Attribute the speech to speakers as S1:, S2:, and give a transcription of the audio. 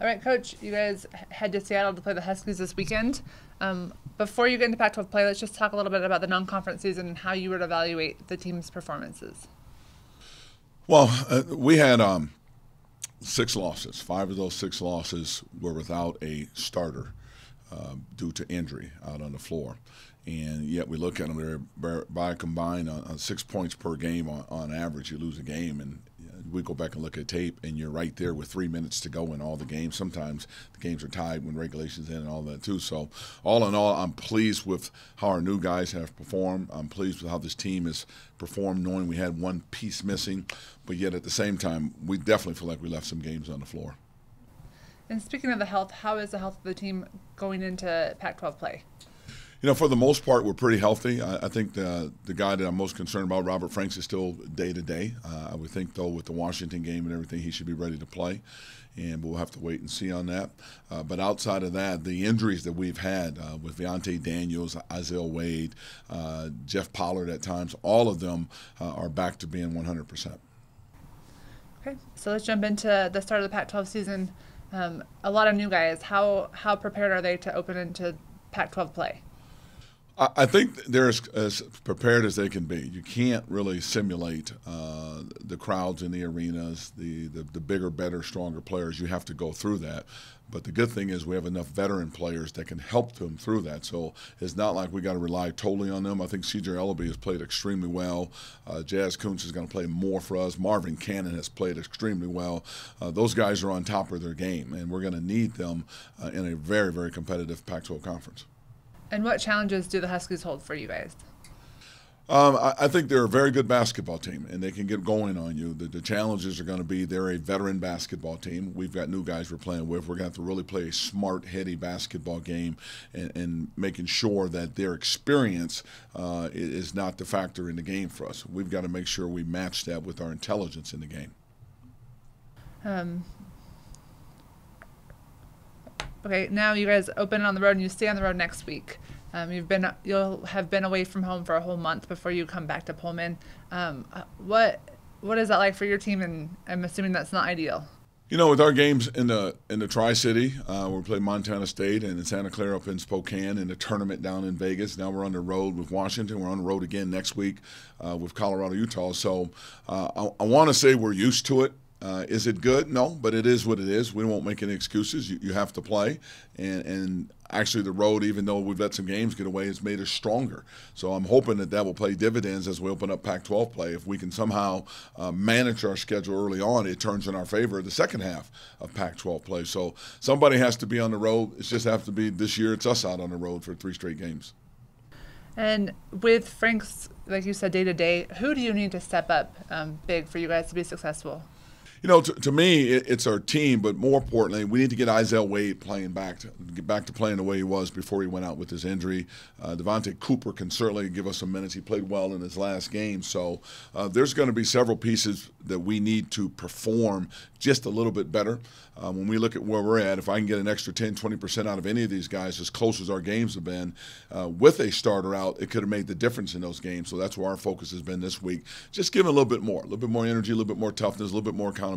S1: All right, Coach, you guys head to Seattle to play the Huskies this weekend. Before you get into Pac-12 play, let's just talk a little bit about the non-conference season and how you would evaluate the team's performances.
S2: Well, we had 6 losses. 5 of those 6 losses were without a starter due to injury out on the floor. And yet we look at them, they're by combined on 6 points per game on average. You lose a game, and we go back and look at tape, and you're right there with 3 minutes to go in all the games. Sometimes the games are tied when regulation's in and all that too. So all in all, I'm pleased with how our new guys have performed. I'm pleased with how this team has performed, knowing we had one piece missing, but yet at the same time, we definitely feel like we left some games on the floor.
S1: And speaking of the health, how is the health of the team going into Pac-12 play?
S2: You know, for the most part, we're pretty healthy. I think the guy that I'm most concerned about, Robert Franks, is still day-to-day. I would think, though, with the Washington game and everything, he should be ready to play, and we'll have to wait and see on that. But outside of that, the injuries that we've had with Deontay Daniels, Isaiah Wade, Jeff Pollard at times, all of them are back to being 100%.
S1: Okay, so let's jump into the start of the Pac-12 season. A lot of new guys. How prepared are they to open into Pac-12 play?
S2: I think they're as prepared as they can be. You can't really simulate the crowds in the arenas, the bigger, better, stronger players. You have to go through that. But the good thing is we have enough veteran players that can help them through that. So it's not like we got to rely totally on them. I think C.J. Ellaby has played extremely well. Jazz Kuntz is going to play more for us. Marvin Cannon has played extremely well. Those guys are on top of their game, and we're going to need them in a very, very competitive Pac-12 conference.
S1: And what challenges do the Huskies hold for you guys?
S2: I think they're a very good basketball team, and they can get going on you. The challenges are going to be they're a veteran basketball team. We've got new guys we're playing with. We're going to have to really play a smart, heady basketball game and making sure that their experience is not the factor in the game for us. We've got to make sure we match that with our intelligence in the game.
S1: Okay, now you guys open on the road and you stay on the road next week. You'll have been away from home for a whole month before you come back to Pullman. What is that like for your team? And I'm assuming that's not ideal.
S2: You know, with our games in the Tri-City, we play Montana State and in Santa Clara up in Spokane, and the tournament down in Vegas. Now we're on the road with Washington. We're on the road again next week with Colorado, Utah. So I want to say we're used to it. Is it good? No, but it is what it is. We won't make any excuses. You have to play. And actually the road, even though we've let some games get away, has made us stronger. So I'm hoping that will play dividends as we open up Pac-12 play. If we can somehow manage our schedule early on, it turns in our favor the second half of Pac-12 play. So somebody has to be on the road. It just has to be this year. It's us out on the road for 3 straight games.
S1: And with Frank's, like you said, day-to-day, who do you need to step up big for you guys to be successful?
S2: You know, to me, it's our team, but more importantly, we need to get Isaiah Wade get back to playing the way he was before he went out with his injury. Devontae Cooper can certainly give us some minutes. He played well in his last game. So there's going to be several pieces that we need to perform just a little bit better. When we look at where we're at, if I can get an extra 10, 20% out of any of these guys, as close as our games have been, with a starter out, it could have made the difference in those games. So that's where our focus has been this week. Just giving a little bit more energy, a little bit more toughness, a little bit more accountability.